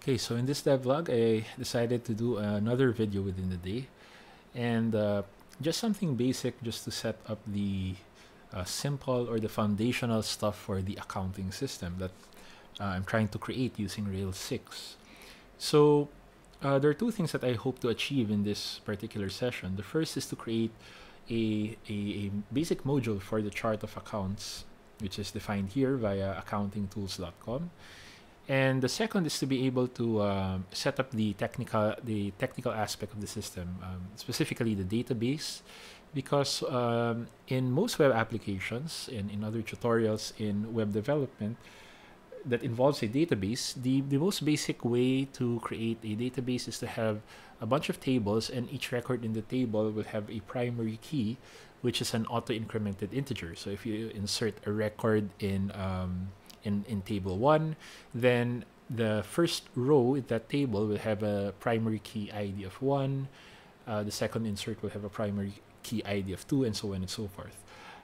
Okay, so in this devlog, I decided to do another video within the day, and just something basic just to set up the simple or the foundational stuff for the accounting system that I'm trying to create using Rails 6. So there are two things that I hope to achieve in this particular session. The first is to create a basic module for the chart of accounts, which is defined here via accountingtools.com. And the second is to be able to set up the technical aspect of the system, specifically the database, because in most web applications and in other tutorials in web development that involves a database, the most basic way to create a database is to have a bunch of tables, and each record in the table will have a primary key, which is an auto-incremented integer. So if you insert a record in table 1, then the first row in that table will have a primary key ID of 1, the second insert will have a primary key ID of 2, and so on and so forth.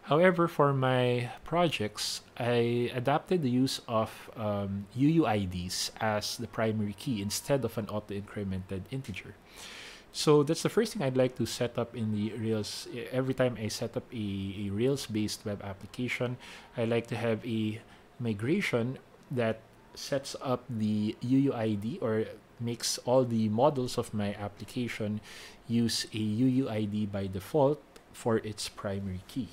However, for my projects, I adapted the use of UUIDs as the primary key instead of an auto-incremented integer. So that's the first thing I'd like to set up in the Rails. Every time I set up a Rails-based web application, I like to have a migration that sets up the UUID or makes all the models of my application use a UUID by default for its primary key.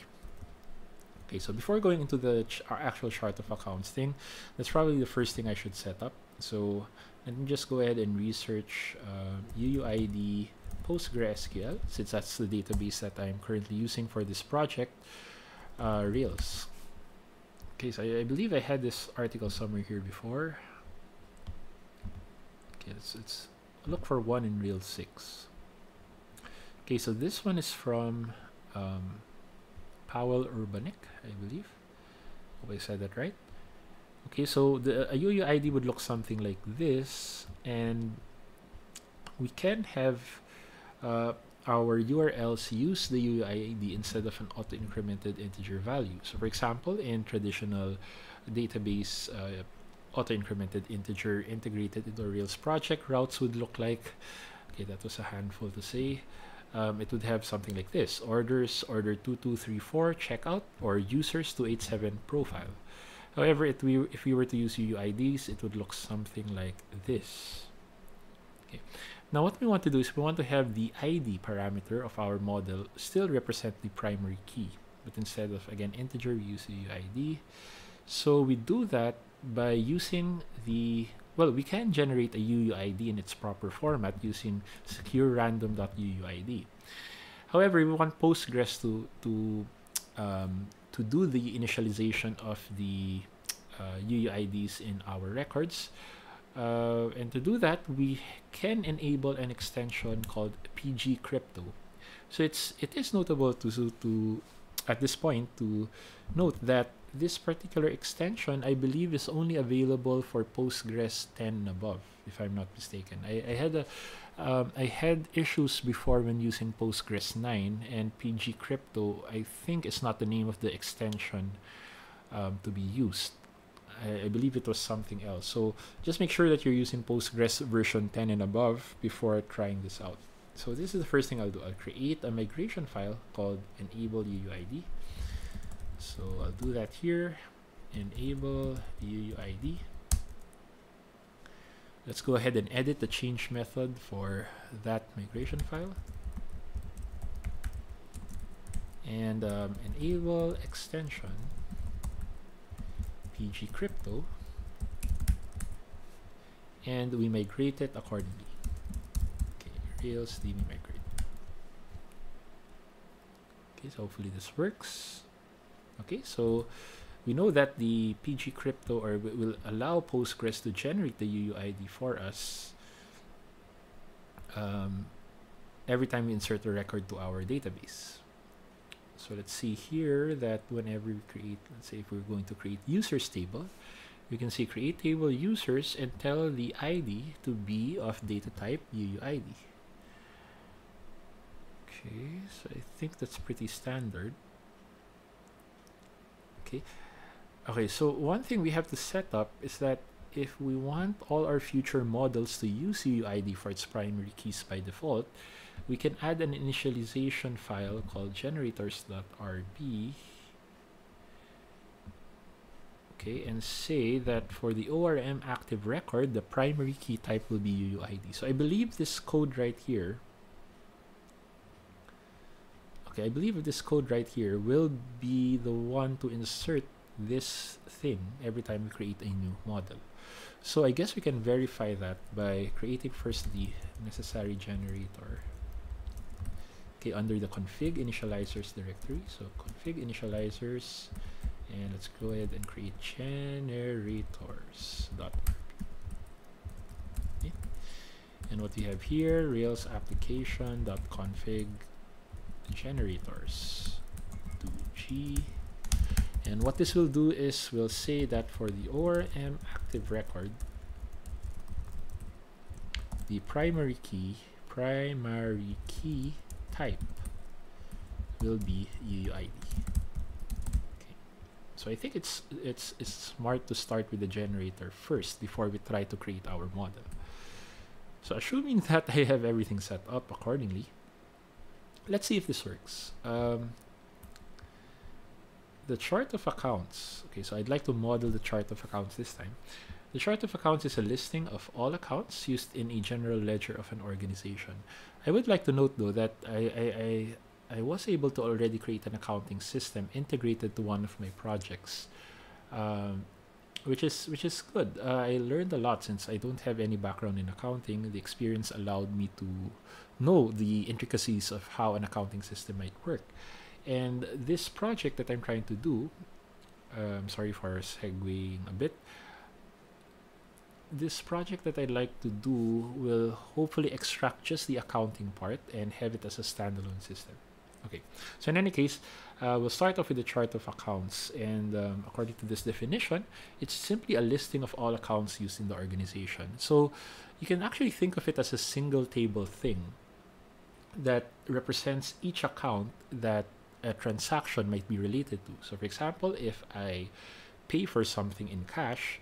Okay, so before going into the actual chart of accounts thing, that's probably the first thing I should set up. So let me just go ahead and research UUID PostgreSQL, since that's the database that I'm currently using for this project, Rails. Okay, so I believe I had this article somewhere here before. Okay, let's look for one in Rails 6. Okay, so this one is from Powell Urbanek, I believe. Hope I said that right. Okay, so a UUID would look something like this, and we can have our URLs use the UUID instead of an auto-incremented integer value. So for example, in traditional database auto-incremented integer integrated into a Rails project, routes would look like, okay, that was a handful to say. It would have something like this: orders, order 2234, checkout, or users 287 profile. However, if we were to use UUIDs, it would look something like this. Okay. Now what we want to do is we want to have the ID parameter of our model still represent the primary key, but instead of, again, integer, we use UUID. So we do that by using we can generate a UUID in its proper format using secure random.uuid. However, we want Postgres to do the initialization of the UUIDs in our records. And to do that, we can enable an extension called PG Crypto. So it is notable to at this point to note that this particular extension, I believe, is only available for Postgres 10 and above, if I'm not mistaken. I had issues before when using Postgres 9, and PG Crypto, I think, is not the name of the extension to be used. I believe it was something else. So just make sure that you're using Postgres version 10 and above before trying this out. So this is the first thing I'll do. I'll create a migration file called enable UUID. So I'll do that here, enable UUID. Let's go ahead and edit the change method for that migration file. And enable extension PG Crypto, and we migrate it accordingly. Okay, Rails DB migrate. Okay, so hopefully this works. Okay, so we know that the PG Crypto will allow Postgres to generate the UUID for us every time we insert a record to our database. So let's see here that whenever we create, let's say if we're going to create users table, we can say create table users and tell the ID to be of data type UUID. Okay, so I think that's pretty standard. Okay, so one thing we have to set up is that if we want all our future models to use UUID for its primary keys by default, we can add an initialization file called generators.rb. Okay, and say that for the ORM active record, the primary key type will be UUID. So I believe this code right here, okay, I believe this code right here will be the one to insert this thing every time we create a new model. So I guess we can verify that by creating first the necessary generator. Okay, under the config initializers directory. So config initializers, and let's go ahead and create generators. Okay. And what we have here, Rails application.config generators 2G. And what this will do is we'll say that for the ORM active record, the primary key type will be UUID. Okay. So I think it's smart to start with the generator first before we try to create our model. So assuming that I have everything set up accordingly, let's see if this works. The chart of accounts. Okay, so I'd like to model the chart of accounts this time. The chart of accounts is a listing of all accounts used in a general ledger of an organization. I would like to note though that I was able to already create an accounting system integrated to one of my projects, which is good. I learned a lot since I don't have any background in accounting. The experience allowed me to know the intricacies of how an accounting system might work. And this project that I'm trying to do, sorry for segueing a bit, this project that I'd like to do will hopefully extract just the accounting part and have it as a standalone system. Okay, so in any case, we'll start off with the chart of accounts, and according to this definition, it's simply a listing of all accounts used in the organization. So you can actually think of it as a single table thing that represents each account that a transaction might be related to. So for example, if I pay for something in cash,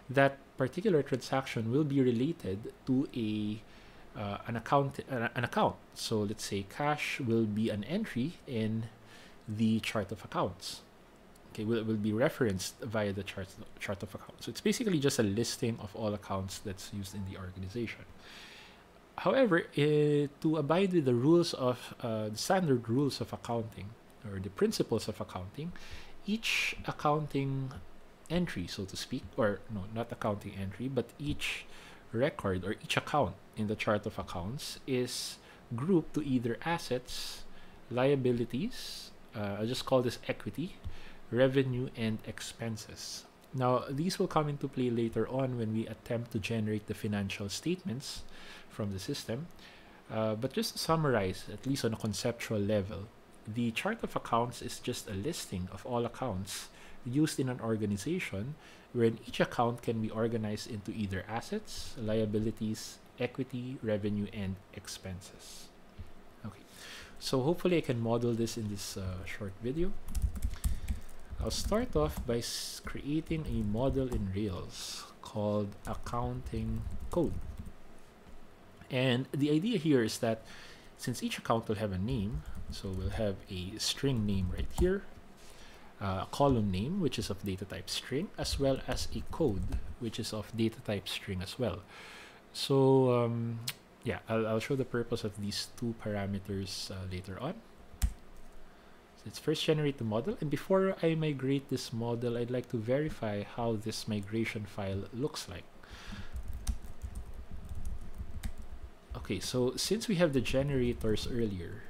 that particular transaction will be related to an account. So let's say cash will be an entry in the chart of accounts. Okay, will be referenced via the chart of accounts. So it's basically just a listing of all accounts that's used in the organization. However, to abide with the rules of the standard rules of accounting, or the principles of accounting, each accounting entry, so to speak, or no, not accounting entry, but each record or each account in the chart of accounts is grouped to either assets, liabilities, I'll just call this equity, revenue, and expenses. Now, these will come into play later on when we attempt to generate the financial statements from the system. But just to summarize, at least on a conceptual level, the chart of accounts is just a listing of all accounts used in an organization, wherein each account can be organized into either assets, liabilities, equity, revenue, and expenses. Okay, so hopefully I can model this in this short video. I'll start off by creating a model in Rails called accounting code. And the idea here is that since each account will have a name, so we'll have a string name right here, a column name, which is of data type string, as well as a code, which is of data type string as well. So yeah, I'll show the purpose of these two parameters later on. So let's first generate the model, and before I migrate this model, I'd like to verify how this migration file looks like. Okay, so since we have the generators earlier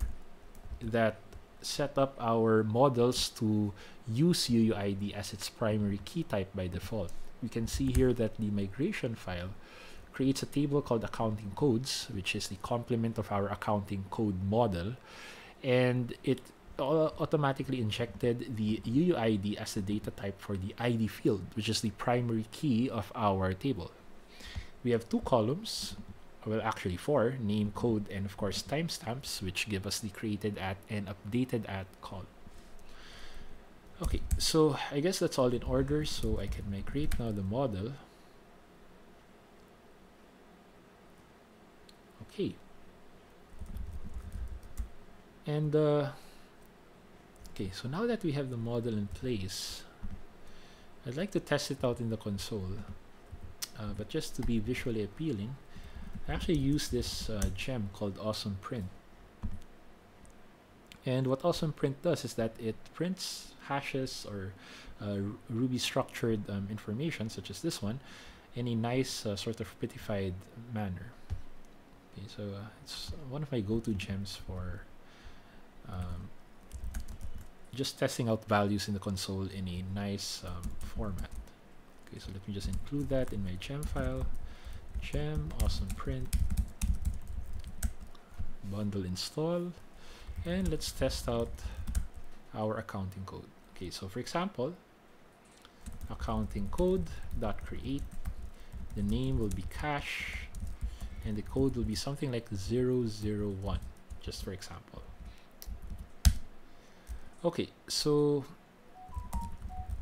that set up our models to use UUID as its primary key type by default, we can see here that the migration file creates a table called accounting codes, which is the complement of our accounting code model, and it automatically injected the UUID as the data type for the ID field, which is the primary key of our table. We have two columns, well actually four, name, code, and of course timestamps, which give us the created at and updated at column. Okay, so I guess that's all in order, so I can migrate now the model. Okay. And okay, so now that we have the model in place, I'd like to test it out in the console. But just to be visually appealing, I actually use this gem called AwesomePrint. And what AwesomePrint does is that it prints hashes or Ruby structured information, such as this one, in a nice sort of prettified manner. Okay, so it's one of my go-to gems for just testing out values in the console in a nice format. Okay, so let me just include that in my gem file. Gem AwesomePrint bundle install, and let's test out our accounting code. Okay, so for example, accounting code dot create, the name will be cash, and the code will be something like 001, just for example. Okay, so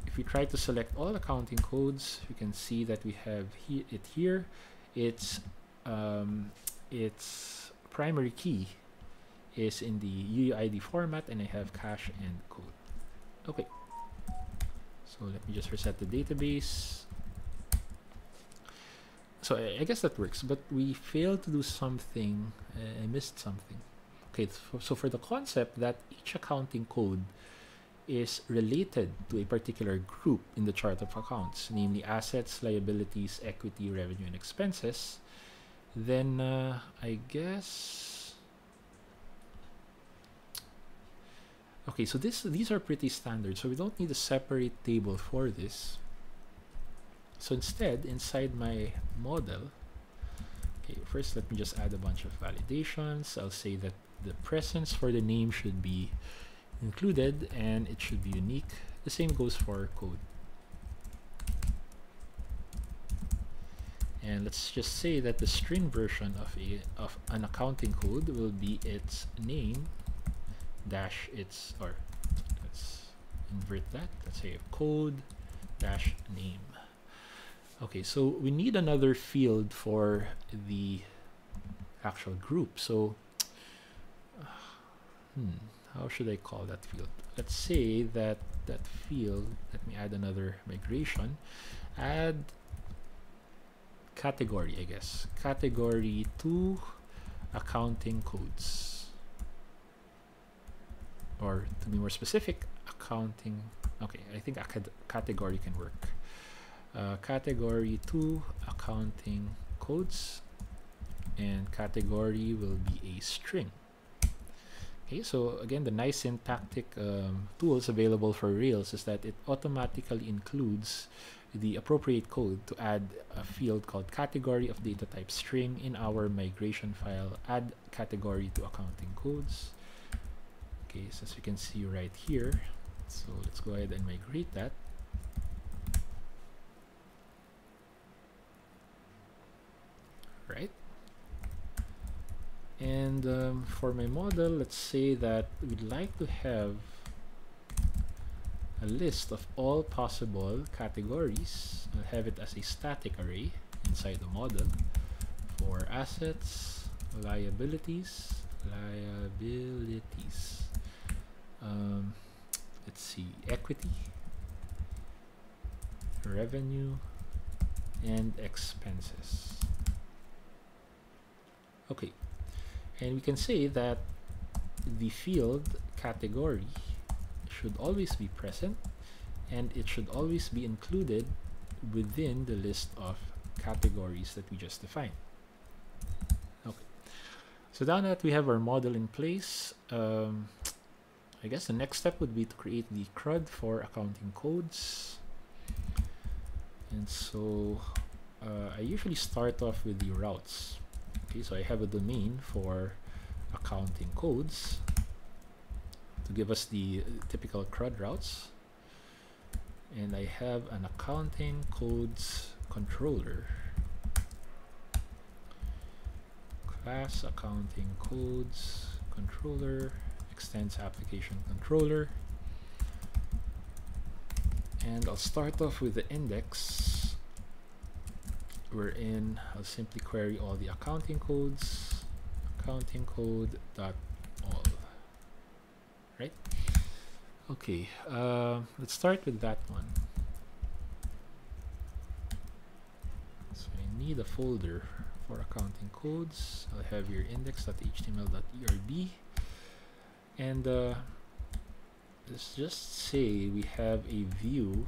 if we try to select all accounting codes, you can see that we have it here. Its primary key is in the UUID format, and I have cash and code. Okay, so let me just reset the database. So I guess that works, but we failed to do something. I missed something. Okay, so for the concept that each accounting code is related to a particular group in the chart of accounts, namely assets, liabilities, equity, revenue, and expenses, then I guess... Okay, so these are pretty standard, so we don't need a separate table for this. So instead, inside my model, okay, first let me just add a bunch of validations. I'll say that the presence for the name should be included and it should be unique. The same goes for code. And let's just say that the string version of an accounting code will be its name dash its, or let's invert that. Let's say code dash name. Okay, so we need another field for the actual group. So how should I call that field? Let's say that that field, let me add another migration, add category, I guess, category to accounting codes, or to be more specific, accounting. Okay, I think category can work. Category to accounting codes, and category will be a string. Okay, so again, the nice syntactic tools available for Rails is that it automatically includes the appropriate code to add a field called category of data type string in our migration file. Add category to accounting codes. Okay, so as you can see right here, so let's go ahead and migrate that. Right, and for my model, let's say that we'd like to have a list of all possible categories. I'll have it as a static array inside the model for assets, liabilities, let's see, equity, revenue, and expenses. Okay, and we can say that the field category should always be present, and it should always be included within the list of categories that we just defined. Okay, so now that we have our model in place, I guess the next step would be to create the CRUD for accounting codes. And so I usually start off with the routes. Okay, so I have a domain for accounting codes to give us the typical CRUD routes, and I have an accounting codes controller, class accounting codes controller, extends application controller, and I'll start off with the index, wherein I'll simply query all the accounting codes, accounting code dot all. Right? Okay, let's start with that one. So I need a folder for accounting codes. I'll have your index.html.erb, and let's just say we have a view,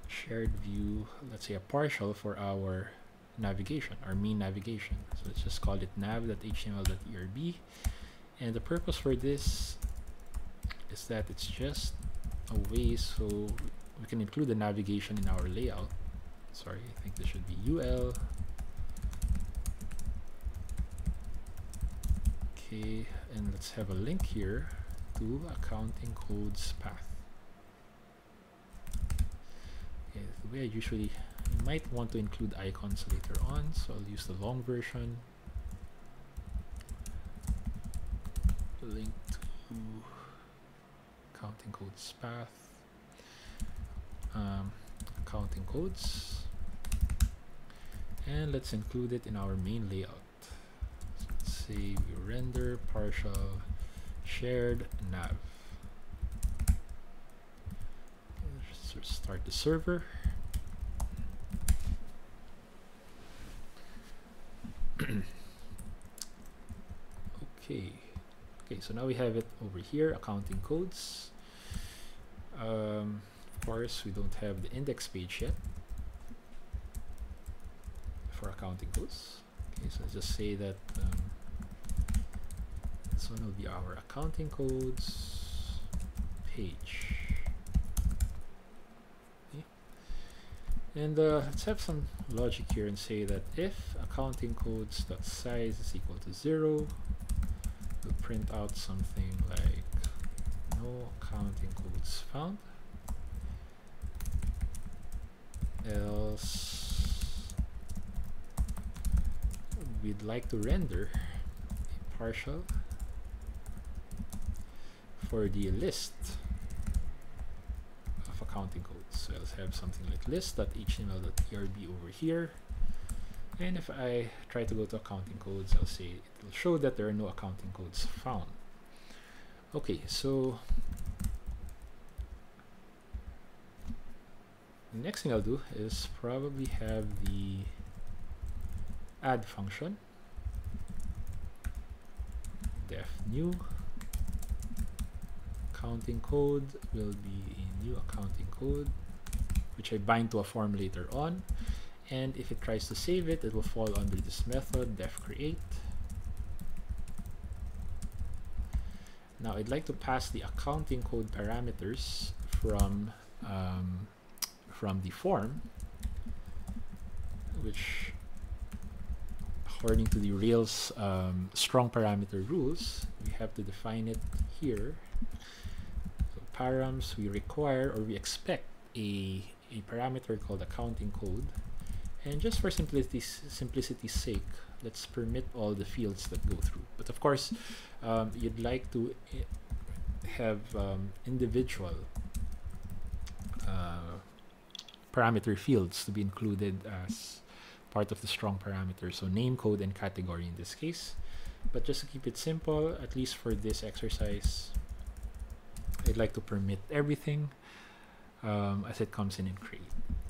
shared view, let's say a partial for our navigation, our main navigation. So let's just call it nav.html.erb, and the purpose for this is that it's just a way so we can include the navigation in our layout. Sorry, I think this should be UL. Okay, and let's have a link here to accounting codes path. Okay, the way I usually, you might want to include icons later on, so I'll use the long version. Link to accounting codes path, accounting codes, and let's include it in our main layout. So let's say we render partial shared nav. Let's start the server. Okay, so now we have it over here, accounting codes. Of course, we don't have the index page yet for accounting codes. Okay, so let's just say that this one will be our accounting codes page. Okay. And let's have some logic here and say that if accounting codes.size is equal to 0, we'll print out something like no accounting codes found. Else we'd like to render a partial for the list of accounting codes. So let's have something like list.html.erb over here, and if I try to go to accounting codes, I'll say it will show that there are no accounting codes found. Okay, so the next thing I'll do is probably have the add function, def new accounting code will be a new accounting code, which I bind to a form later on, and if it tries to save it, it will fall under this method def create. Now I'd like to pass the accounting code parameters from the form, which according to the Rails strong parameter rules, we have to define it here. So params, we require or we expect a parameter called accounting code, and just for simplicity's sake, let's permit all the fields that go through. But of course, you'd like to have individual parameter fields to be included as part of the strong parameter, so name, code, and category in this case. But just to keep it simple, at least for this exercise, I'd like to permit everything as it comes in create.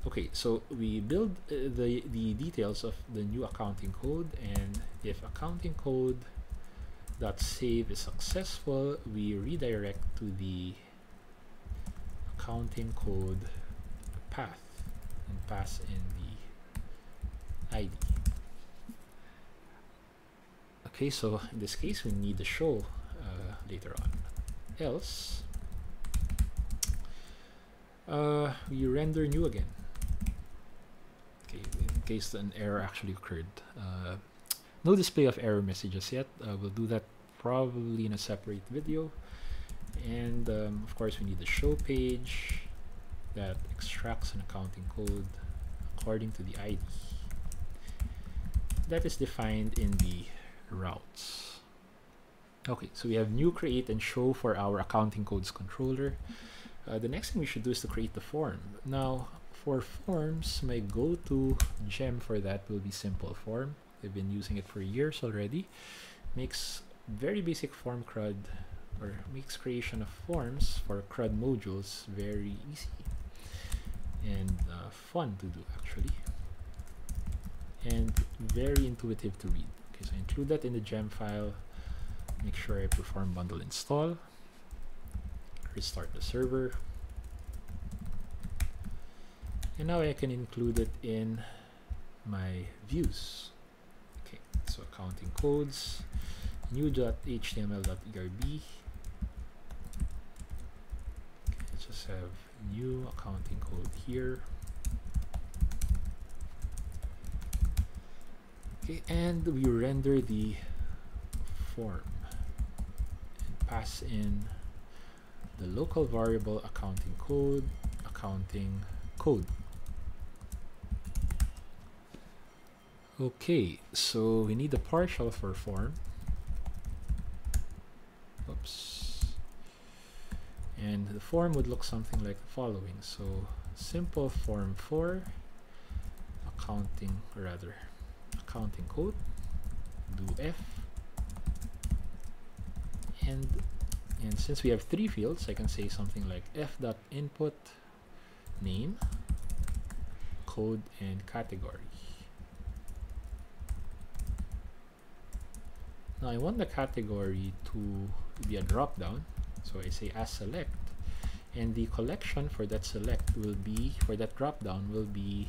Okay, so we build the details of the new accounting code, and if accounting code dot save is successful, we redirect to the accounting code path and pass in the ID. Okay, so in this case, we need the show later on. Else, we render new again. Okay, in case an error actually occurred. No display of error messages yet. We'll do that probably in a separate video. And of course, we need the show page that extracts an accounting code according to the ID. That is defined in the routes. Okay, so we have new, create, and show for our accounting codes controller. The next thing we should do is to create the form. Now, for forms, my go-to gem for that will be simple form. They've been using it for years already. Makes very basic form CRUD, or makes creation of forms for CRUD modules very easy and fun to do actually, and very intuitive to read. Okay, so I include that in the gem file. Make sure I perform bundle install, restart the server, and now I can include it in my views. Okay, so accounting codes, new.html.erb. Okay, let's just have new accounting code here. Okay, and we render the form and pass in the local variable accounting code. Okay, so we need a partial for form. Oops. And the form would look something like the following. So simple form for accounting code, do F, and since we have 3 fields, I can say something like f.input name, code, and category. Now I want the category to be a drop down, so I say as select, and the collection for that select will be, for that drop down, will be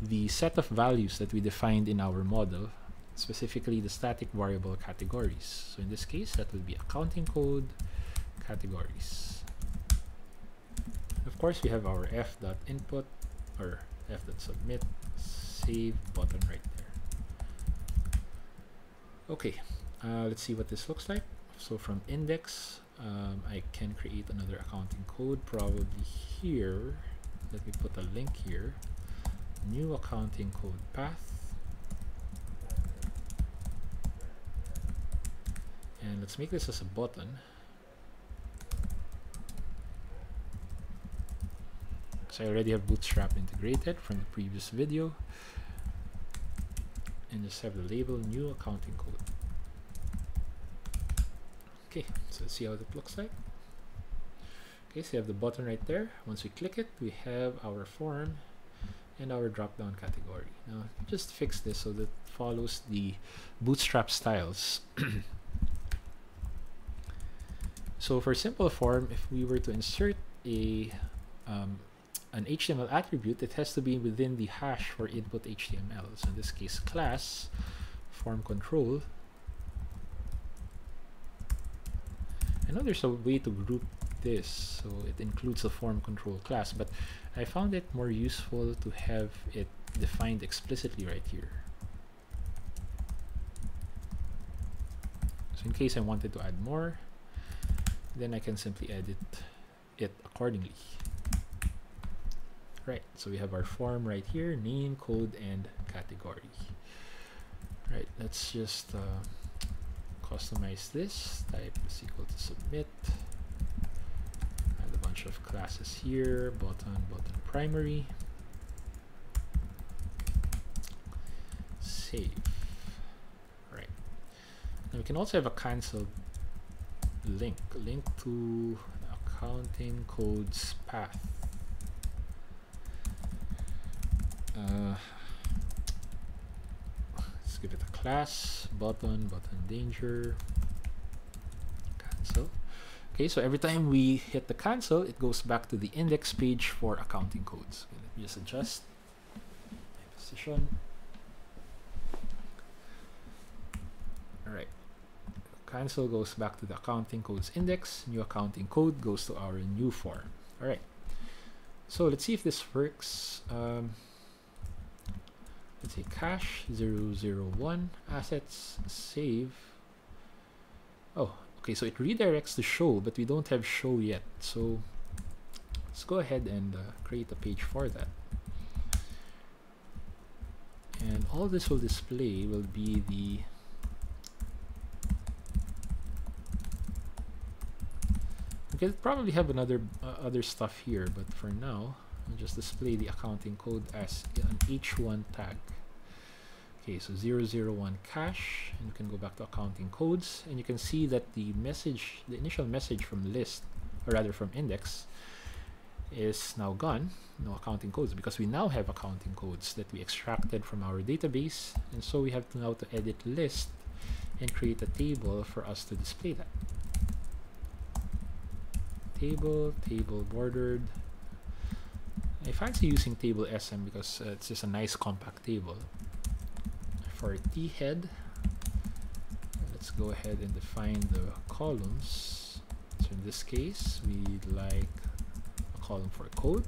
the set of values that we defined in our model, specifically the static variable categories. So in this case, that will be accounting code categories. Of course, we have our f.input or f.submit save button right there. Okay, let's see what this looks like. So from index, I can create another accounting code probably here. Let me put a link here. New accounting code path. And let's make this as a button. So I already have Bootstrap integrated from the previous video. And just have the label new accounting code. Okay, so let's see how it looks like. Okay, so you have the button right there. Once we click it, we have our form and our drop-down category. Now, just fix this so that it follows the Bootstrap styles. So for simple form, if we were to insert a an HTML attribute, it has to be within the hash for input HTML. So in this case, class form control. I know there's a way to group this, so it includes the form control class, but I found it more useful to have it defined explicitly right here. So in case I wanted to add more, then I can simply edit it accordingly. Right, so we have our form right here, name, code, and category. Right, let's just customize this. Type is equal to submit. Add a bunch of classes here, button primary. Save. Right. Now we can also have a cancel link to accounting codes path. Let's give it a class, button danger, cancel. Okay, so every time we hit the cancel, it goes back to the index page for accounting codes. Okay, let me just adjust my position. Alright, cancel goes back to the accounting codes index, new accounting code goes to our new form. Alright, so let's see if this works. Let's say cache 001 assets save. Oh, okay, so it redirects to show, but we don't have show yet. So let's go ahead and create a page for that. And all this will display will be the we could probably have another other stuff here, but for now I'll just display the accounting code as an H1 tag. Okay, so 001 cache, and you can go back to accounting codes, and you can see that the initial message from list, or rather from index, is now gone. No accounting codes, because we now have accounting codes that we extracted from our database, and so we have to now edit list and create a table for us to display that. Table bordered. I fancy using table SM because it's just a nice compact table. For T head, let's go ahead and define the columns. So in this case, we'd like a column for code,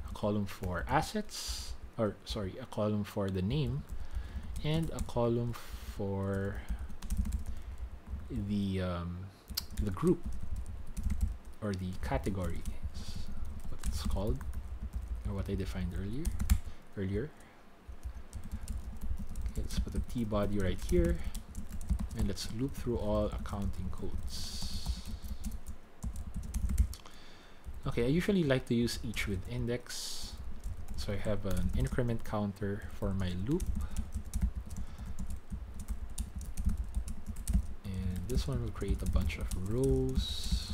a column for assets, or sorry, a column for the name, and a column for the group or the category, what it's called, or what I defined earlier. Okay, let's put a T body right here, and let's loop through all accounting codes. Okay, I usually like to use each with index, so I have an increment counter for my loop, and this one will create a bunch of rows.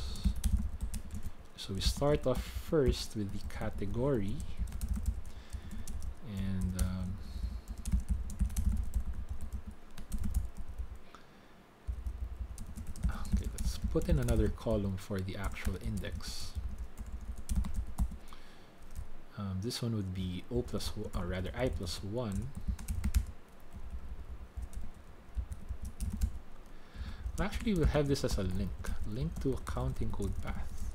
So we start off first with the category, and okay, let's put in another column for the actual index. This one would be O plus, or rather I plus 1. Actually, we'll have this as a link to accounting code path.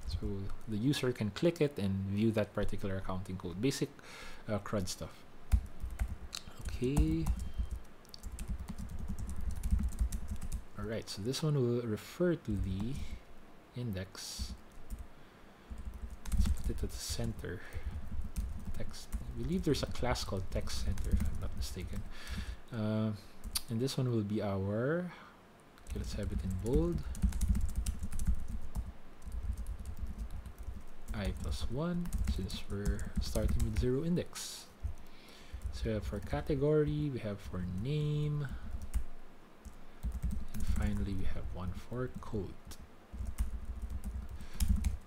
So the user can click it and view that particular accounting code. Basic CRUD stuff. Okay. Alright, so this one will refer to the index. Let's put it at the center. Text. I believe there's a class called text center, if I'm not mistaken. And this one will be our, okay, let's have it in bold. I plus 1, since we're starting with 0 index. So we have for category, we have for name, and finally we have one for code.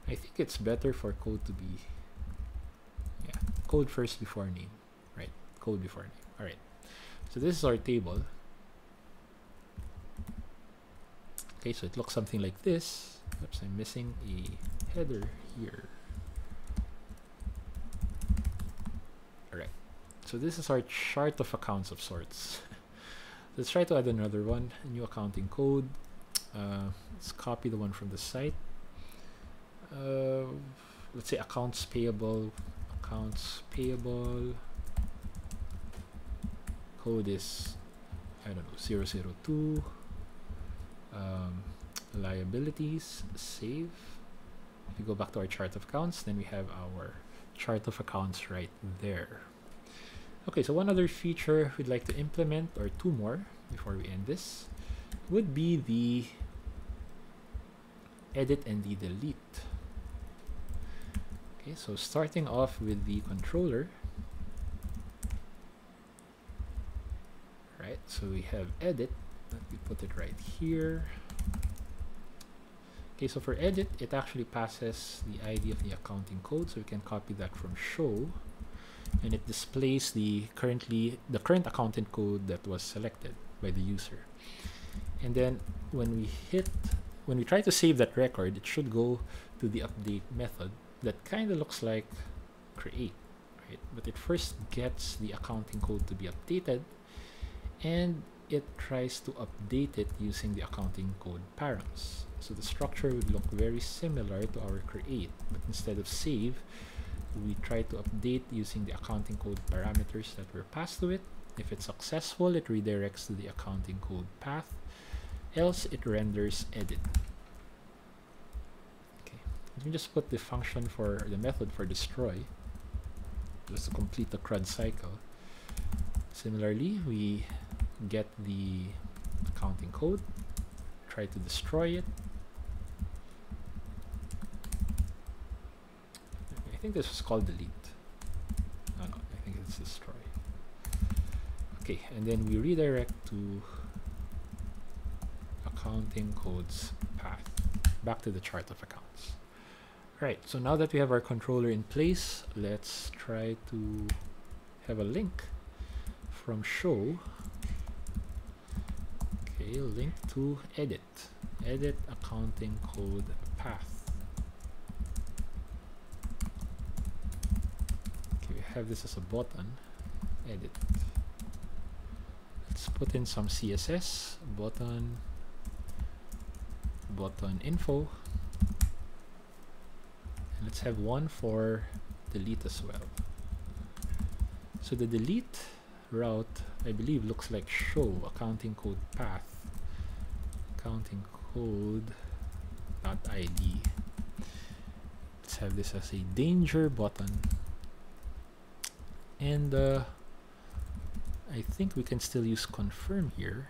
I think it's better for code to be, yeah, code first before name, right? Code before name. All right. So this is our table. Okay, so it looks something like this. Oops, I'm missing a header here. Alright, so this is our chart of accounts of sorts. Let's try to add another one, a new accounting code. Let's copy the one from the site. Let's say accounts payable. Code is, I don't know, 002. Liabilities, save. If we go back to our chart of accounts, then we have our chart of accounts right there. Okay, so one other feature we'd like to implement, or two more before we end this, would be the edit and the delete. Okay, so starting off with the controller. Right, so we have edit. Let me put it right here. Okay, so for edit, it actually passes the ID of the accounting code, so we can copy that from show, and it displays the current accountant code that was selected by the user. And then when we try to save that record, it should go to the update method that kind of looks like create, right? But it first gets the accounting code to be updated, and it tries to update it using the accounting code params. So the structure would look very similar to our create, but instead of save, we try to update using the accounting code parameters that were passed to it. If it's successful, it redirects to the accounting code path, else it renders edit. Okay, let me just put the function for the method for destroy, just to complete the CRUD cycle. Similarly, we get the accounting code, try to destroy it. I think this was called delete. No, I think it's destroy. Okay, and then we redirect to accounting codes path, back to the chart of accounts. Right, so now that we have our controller in place, let's try to have a link from show. Okay, link to edit accounting code path. Okay, we have this as a button, edit. Let's put in some CSS, button info. Let's have one for delete as well. So the delete route, I believe, looks like show accounting code path, accounting code .id. Let's have this as a danger button, and I think we can still use confirm here,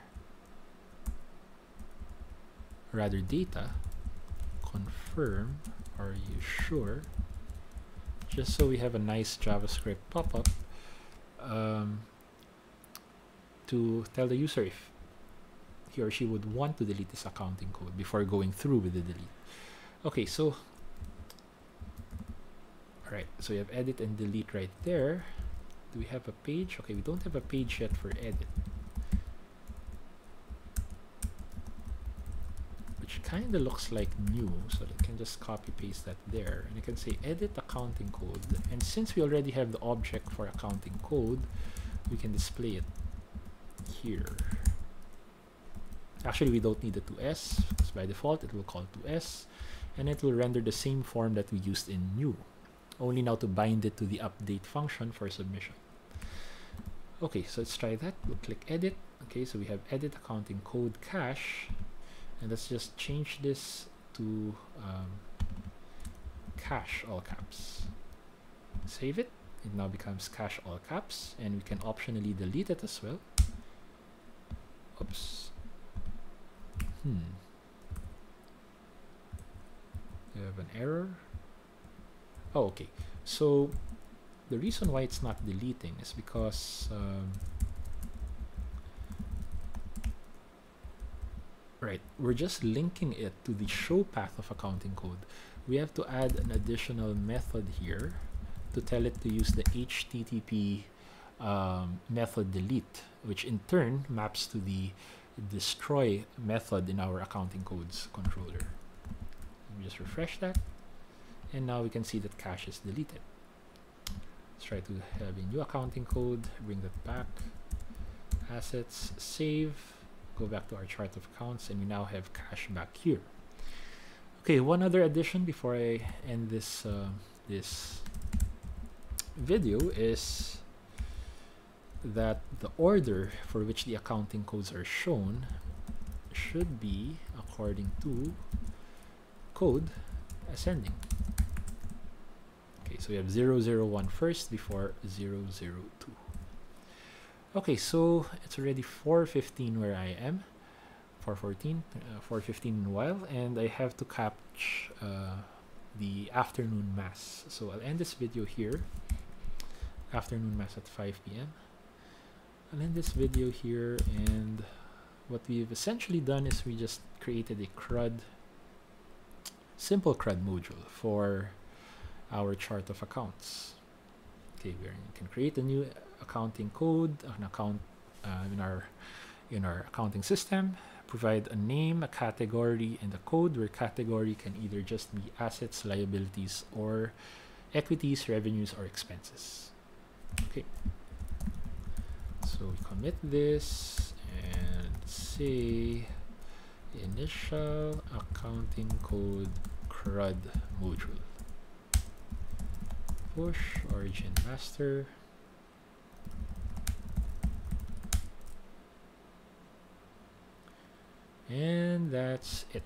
rather data confirm. Are you sure? Just so we have a nice JavaScript pop-up to tell the user if he or she would want to delete this accounting code before going through with the delete. Okay, so alright, so we have edit and delete right there. Do we have a page? Okay, we don't have a page yet for edit, which kind of looks like new, so I can just copy paste that there, and I can say edit accounting code, and since we already have the object for accounting code, we can display it here. Actually, we don't need the 2s, because by default it will call 2s, and it will render the same form that we used in new, only now to bind it to the update function for submission. Okay, so let's try that. We'll click edit. Okay, so we have edit accounting code cache, and let's just change this to cache all caps. Save it. It now becomes cache all caps, and we can optionally delete it as well. Oops. We have an error. Oh, okay. So the reason why it's not deleting is because right, we're just linking it to the show path of accounting code. We have to add an additional method here to tell it to use the HTTP method delete, which in turn maps to the destroy method in our accounting codes controller. Let me just refresh that, and now we can see that cache is deleted. Let's try to have a new accounting code, bring that back, assets, save, go back to our chart of accounts, and we now have cache back here. Okay, one other addition before I end this this video is that the order for which the accounting codes are shown should be according to code ascending. Okay, so we have 001 first before 002. Okay, so it's already 4:15 where I am, 4:14, 4:15 in a while, and I have to catch the afternoon mass. So I'll end this video here. Afternoon mass at 5 p.m. I'll end this video here, and what we've essentially done is we just created a CRUD, simple CRUD module for our chart of accounts. Okay, we can create a new accounting code, an account in our accounting system, provide a name, a category, and a code, where category can either just be assets, liabilities, or equities, revenues, or expenses. Okay, so we commit this and say initial accounting code CRUD module, push origin master, and that's it.